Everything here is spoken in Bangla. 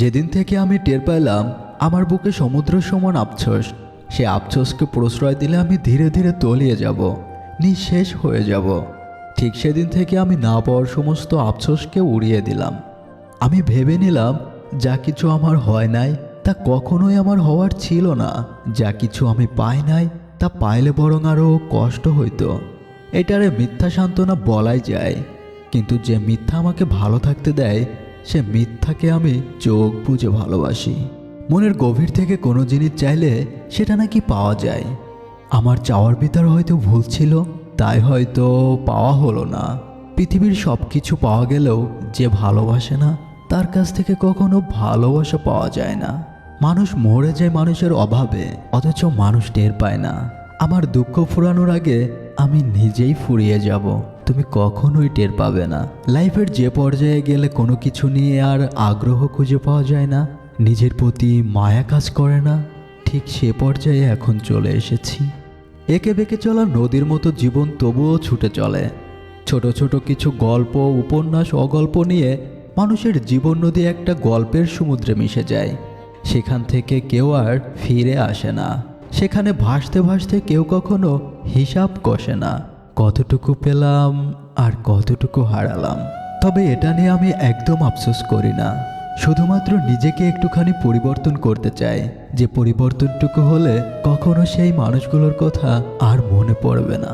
যেদিন থেকে আমি টের পাইলাম আমার বুকে সমুদ্র সমান আফসোস, সে আফসোসকে প্রশ্রয় দিলে আমি ধীরে ধীরে তলিয়ে যাব, নিঃশেষ হয়ে যাব। ঠিক সেদিন থেকে আমি না পাওয়ার সমস্ত আফসোসকে উড়িয়ে দিলাম। আমি ভেবে নিলাম যা কিছু আমার হয় নাই তা কখনোই আমার হওয়ার ছিল না, যা কিছু আমি পাই নাই তা পাইলে বরং আরও কষ্ট হইতো। এটারে মিথ্যা সান্ত্বনা বলাই যায়, কিন্তু যে মিথ্যা আমাকে ভালো থাকতে দেয় সে মিথ্যাকে আমি চোখ বুজে ভালোবাসি। মনের গভীর থেকে কোনো জিনিস চাইলে সেটা নাকি পাওয়া যায়। আমার চাওয়ার ভিতর হয়তো ভুল ছিল, তাই হয়তো পাওয়া হলো না। পৃথিবীর সব কিছু পাওয়া গেলেও যে ভালোবাসে না তার কাছ থেকে কখনো ভালোবাসা পাওয়া যায় না। মানুষ মরে যায় মানুষের অভাবে, অথচ মানুষ টের পায় না। আমার দুঃখ ফুরানোর আগে আমি নিজেই ফুরিয়ে যাব, তুমি কখনোই টের পাবে না। লাইফের যে পর্যায়ে গেলে কোনো কিছু নিয়ে আর আগ্রহ খুঁজে পাওয়া যায় না, নিজের প্রতি মায়া কাজ করে না, ঠিক সে পর্যায়ে এখন চলে এসেছি। একে বেঁকে চলা নদীর মতো জীবন তবুও ছুটে চলে। ছোট ছোট কিছু গল্প, উপন্যাস, অগল্প নিয়ে মানুষের জীবন নদী একটা গল্পের সমুদ্রে মিশে যায়। সেখান থেকে কেউ আর ফিরে আসে না। সেখানে ভাসতে ভাসতে কেউ কখনো হিসাব কষে না, কতটুকু পেলাম আর কতটুকু হারালাম। তবে এটা নিয়ে আমি একদম আফসোস করি না, শুধুমাত্র নিজেকে একটুখানি পরিবর্তন করতে চাই, যে পরিবর্তনটুকু হলে কখনো সেই মানুষগুলোর কথা আর মনে পড়বে না।